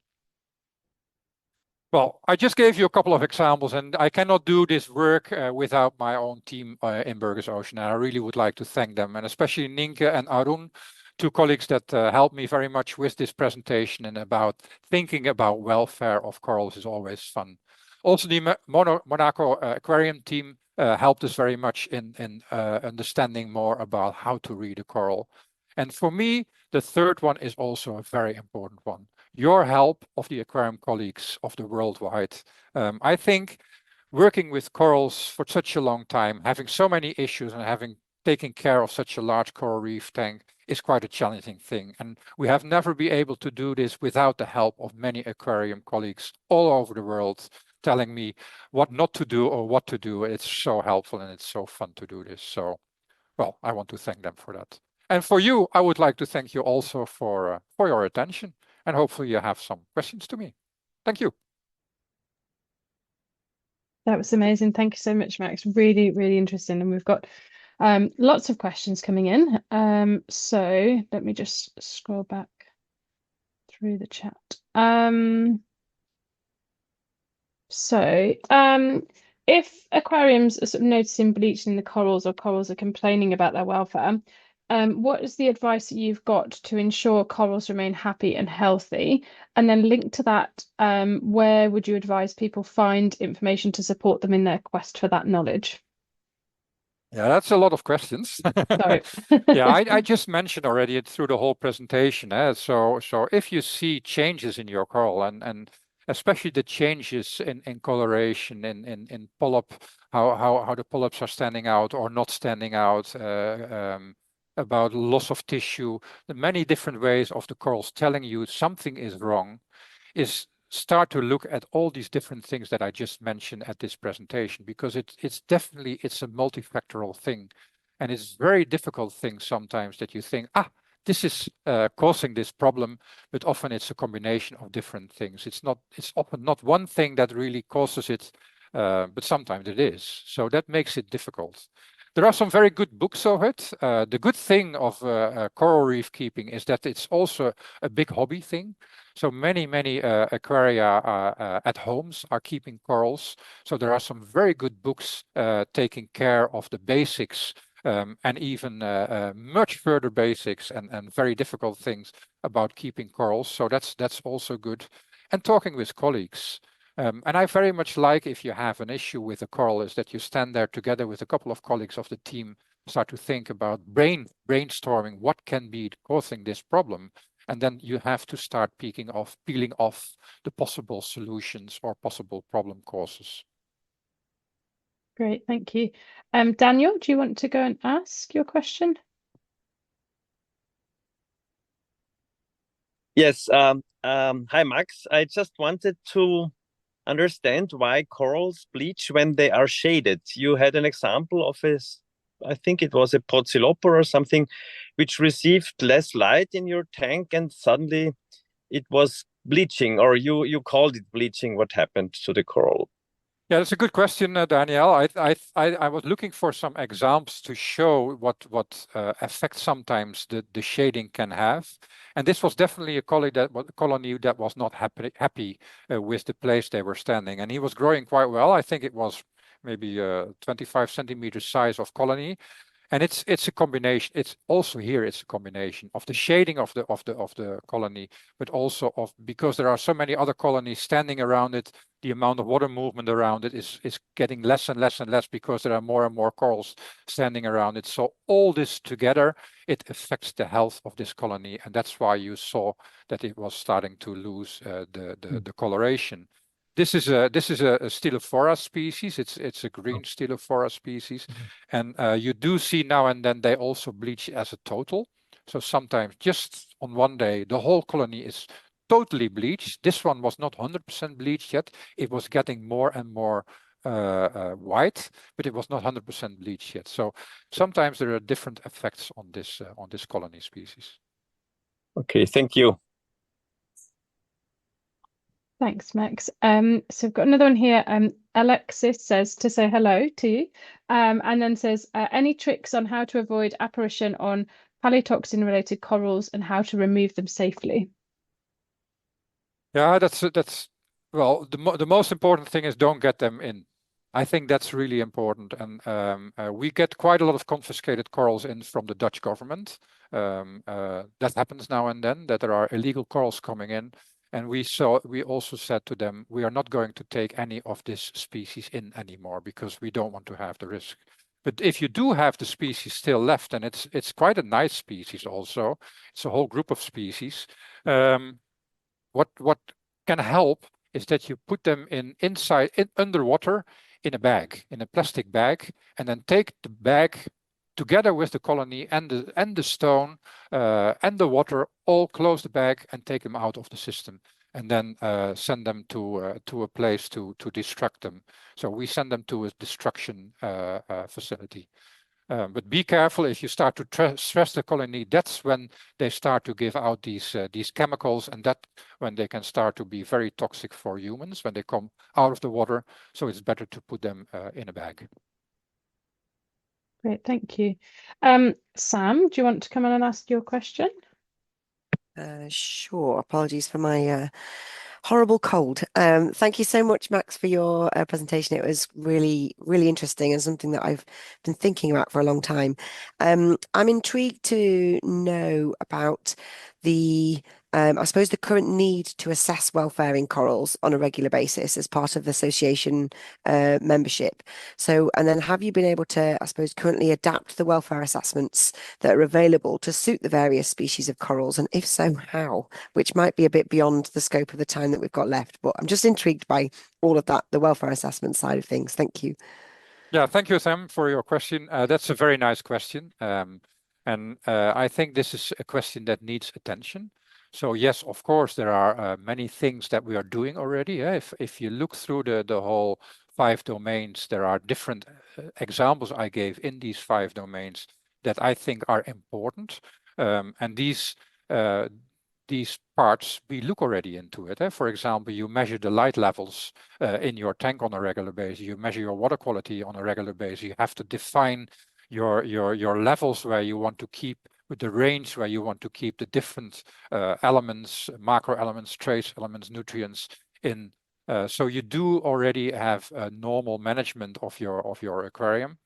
Well, I just gave you a couple of examples, and I cannot do this work without my own team in Burgers Ocean. And I really would like to thank them, and especially Nienke and Arun, two colleagues that helped me very much with this presentation, and about thinking about welfare of corals is always fun. Also, the Monaco Aquarium team helped us very much in understanding more about how to read a coral. And for me, the third one is also a very important one. Your help of the aquarium colleagues of the worldwide. I think working with corals for such a long time, having so many issues and having taken care of such a large coral reef tank is quite a challenging thing. And we have never been able to do this without the help of many aquarium colleagues all over the world telling me what not to do or what to do. It's so helpful and it's so fun to do this. So, well, I want to thank them for that. And for you, I would like to thank you also for your attention, and hopefully you have some questions to me. Thank you. That was amazing. Thank you so much, Max. Really, really interesting. And we've got lots of questions coming in. So let me just scroll back through the chat. If aquariums are sort of noticing bleaching in the corals, or corals are complaining about their welfare, what is the advice that you've got to ensure corals remain happy and healthy? And then linked to that, where would you advise people find information to support them in their quest for that knowledge? Yeah, that's a lot of questions. Sorry. Yeah, I just mentioned already through the whole presentation. So if you see changes in your coral, and especially the changes in coloration, in polyp, how the polyps are standing out or not standing out, about loss of tissue, the many different ways of the corals telling you something is wrong, is start to look at all these different things that I just mentioned at this presentation, because it's definitely a multifactorial thing, and it's very difficult thing sometimes that you think, this is causing this problem, but often it's a combination of different things. It's often not one thing that really causes it, but sometimes it is. So that makes it difficult. There are some very good books of it. The good thing of coral reef keeping is that it's also a big hobby thing. So many aquaria at homes are keeping corals. So there are some very good books taking care of the basics, and even much further basics and very difficult things about keeping corals. So that's also good. And talking with colleagues. And I very much like, if you have an issue with a coral, is that you stand there together with a couple of colleagues of the team, start to think about brainstorming what can be causing this problem. And then you have to start peeling off the possible solutions or possible problem causes. Great, thank you. Daniel, do you want to go and ask your question? Yes. Hi, Max. I just wanted to understand why corals bleach when they are shaded. You had an example of I think it was a 𝘠𝘅 or something, which received less light in your tank and suddenly it was bleaching, or you called it bleaching. What happened to the coral? Yeah, that's a good question, Danielle. I was looking for some examples to show what effect sometimes the shading can have, and this was definitely a colony that was not happy with the place they were standing, and he was growing quite well. I think it was maybe 25 centimeters size of colony. And it's a combination. It's also here. It's a combination of the shading of the colony, but also of, because there are so many other colonies standing around it, the amount of water movement around it is getting less and less and less because there are more and more corals standing around it. So all this together, it affects the health of this colony, and that's why you saw that it was starting to lose the coloration. This is a 𝘠𝘅 species. It's a green 𝘠𝘅 species, and you do see now and then they also bleach as a total. So sometimes just on one day the whole colony is totally bleached. This one was not 100% bleached yet. It was getting more and more white, but it was not 100% bleached yet. So sometimes there are different effects on this colony species. Okay, thank you. Thanks, Max. So we've got another one here. Alexis says to say hello to you, and then says, any tricks on how to avoid apparition on palytoxin-related corals and how to remove them safely? Yeah, that's well, the most important thing is don't get them in. I think that's really important, and we get quite a lot of confiscated corals in from the Dutch government. That happens now and then, that there are illegal corals coming in. And we also said to them, we are not going to take any of this species in anymore because we don't want to have the risk. But if you do have the species still left, and it's quite a nice species also, it's a whole group of species. What can help is that you put them underwater in a bag, in a plastic bag, and then take the bag together with the colony and the stone and the water, all close the bag and take them out of the system, and then send them to a place to destruct them. So we send them to a destruction facility. But be careful, if you start to stress the colony, that's when they start to give out these chemicals, and that when they can start to be very toxic for humans when they come out of the water. So it's better to put them in a bag. Great, thank you. Sam, do you want to come in and ask your question? Sure. Apologies for my horrible cold. Thank you so much, Max, for your presentation. It was really, really interesting and something that I've been thinking about for a long time. I'm intrigued to know about I suppose the current need to assess welfare in corals on a regular basis as part of the association membership. So, and then have you been able to, I suppose, currently adapt the welfare assessments that are available to suit the various species of corals? And if so, how? Which might be a bit beyond the scope of the time that we've got left, but I'm just intrigued by all of that, the welfare assessment side of things. Thank you. Yeah, thank you, Sam, for your question. That's a very nice question. And I think this is a question that needs attention. So yes, of course, there are many things that we are doing already. If you look through the whole 5 domains, there are different examples I gave in these 5 domains that I think are important. And these parts, we look already into it. For example, you measure the light levels in your tank on a regular basis. You measure your water quality on a regular basis. You have to define your levels where you want to keep, with the range where you want to keep the different elements, macro elements, trace elements, nutrients in. So you do already have a normal management of your aquarium.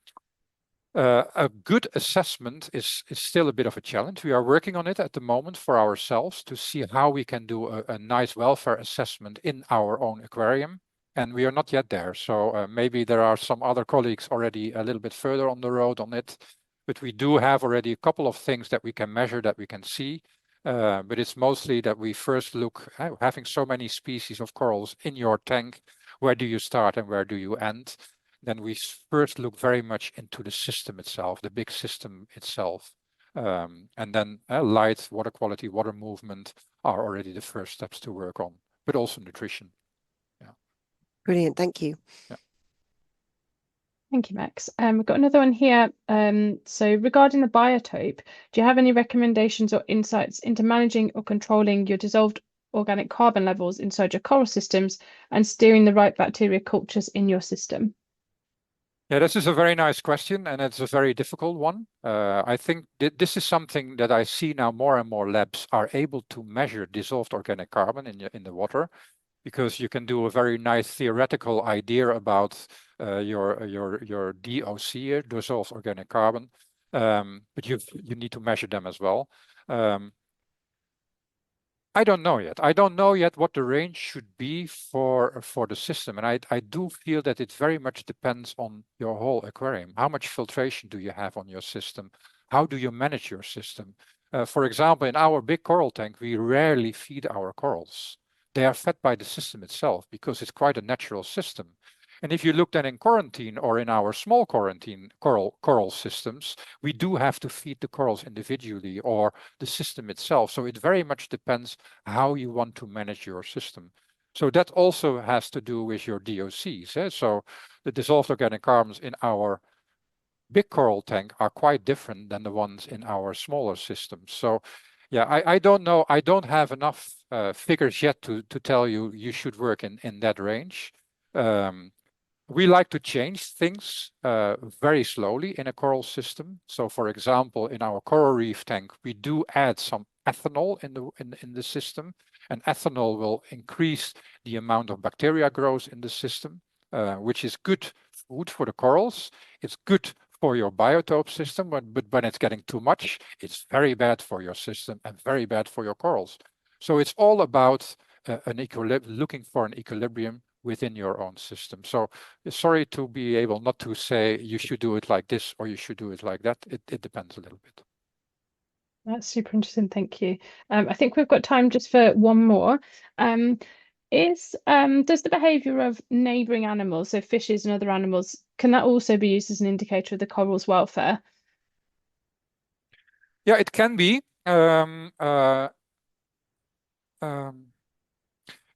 A good assessment is still a bit of a challenge. We are working on it at the moment for ourselves to see how we can do a nice welfare assessment in our own aquarium. And we are not yet there. So maybe there are some other colleagues already a little bit further on the road on it. But we do have already a couple of things that we can measure, that we can see. But it's mostly that we first look, having so many species of corals in your tank, where do you start and where do you end? then we first look very much into the system itself, the big system itself. And then light, water quality, water movement are already the first steps to work on, but also nutrition. Yeah. Brilliant, thank you. Yeah. Thank you, Max. We've got another one here. So regarding the biotope, do you have any recommendations or insights into managing or controlling your dissolved organic carbon levels inside your coral systems and steering the right bacteria cultures in your system? Yeah, this is a very nice question, and it's a very difficult one. I think this is something that I see now more and more labs are able to measure dissolved organic carbon in the water, because you can do a very nice theoretical idea about your DOC, dissolved organic carbon, but you need to measure them as well. I don't know yet. I don't know yet what the range should be for the system. And I do feel that it very much depends on your whole aquarium. How much filtration do you have on your system? How do you manage your system? For example, in our big coral tank, we rarely feed our corals. They are fed by the system itself because it's quite a natural system. And if you look then in quarantine or in our small quarantine coral systems, we do have to feed the corals individually or the system itself. So it very much depends how you want to manage your system. So that also has to do with your DOCs. So the dissolved organic carbons in our big coral tank are quite different than the ones in our smaller systems. So yeah, I don't know. I don't have enough figures yet to tell you should work in that range. We like to change things very slowly in a coral system. So for example, in our coral reef tank, we do add some ethanol in the system, and ethanol will increase the amount of bacteria growth in the system, which is good food for the corals. It's good for your biotope system, but when it's getting too much, it's very bad for your system and very bad for your corals. So it's all about looking for an equilibrium within your own system. So sorry to be able not to say you should do it like this or you should do it like that. It depends a little bit. That's super interesting. Thank you. I think we've got time just for one more. Does the behavior of neighboring animals, so fishes and other animals, can that also be used as an indicator of the coral's welfare? Yeah, it can be.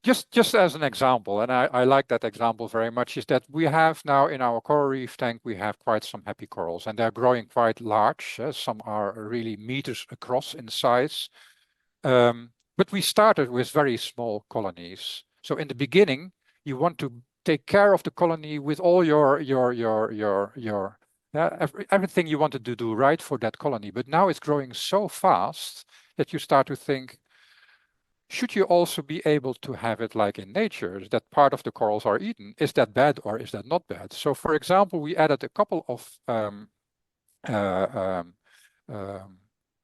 Just as an example, and I like that example very much, is that we have now in our coral reef tank, we have quite some happy corals, and they're growing quite large. Some are really meters across in size. But we started with very small colonies. So in the beginning, you want to take care of the colony with all everything you wanted to do right for that colony. But now it's growing so fast that you start to think, should you also be able to have it like in nature, that part of the corals are eaten? Is that bad or is that not bad? So for example, we added a couple of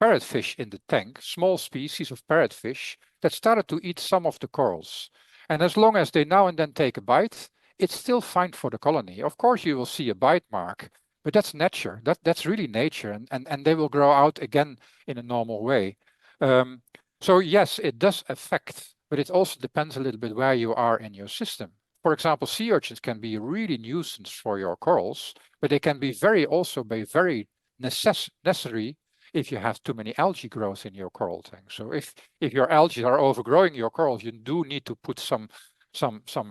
parrotfish in the tank, small species of parrotfish that started to eat some of the corals. And as long as they now and then take a bite, it's still fine for the colony. Of course, you will see a bite mark, but that's nature. That's really nature, and they will grow out again in a normal way. So yes, it does affect, but it also depends a little bit where you are in your system. For example, sea urchins can be a really nuisance for your corals, but they can be very necessary if you have too many algae growth in your coral tank. So if your algae are overgrowing your corals, you do need to put some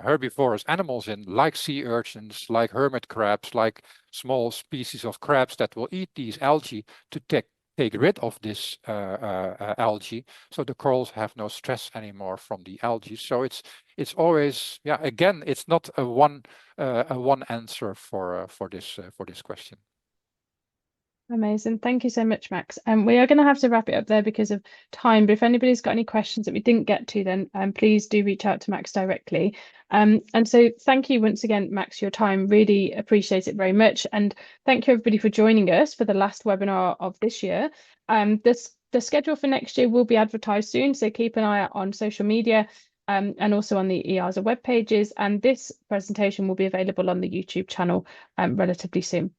herbivorous animals in, like sea urchins, like hermit crabs, like small species of crabs that will eat these algae to take rid of this algae, so the corals have no stress anymore from the algae. So it's always, yeah, again, it's not a one answer for this question. Amazing. Thank you so much, Max. We are going to have to wrap it up there because of time, but if anybody's got any questions that we didn't get to, then please do reach out to Max directly. And so thank you once again, Max, for your time. Really appreciate it very much. And thank you everybody for joining us for the last webinar of this year. The schedule for next year will be advertised soon, so keep an eye out on social media and also on the EAZA web pages. And this presentation will be available on the YouTube channel relatively soon.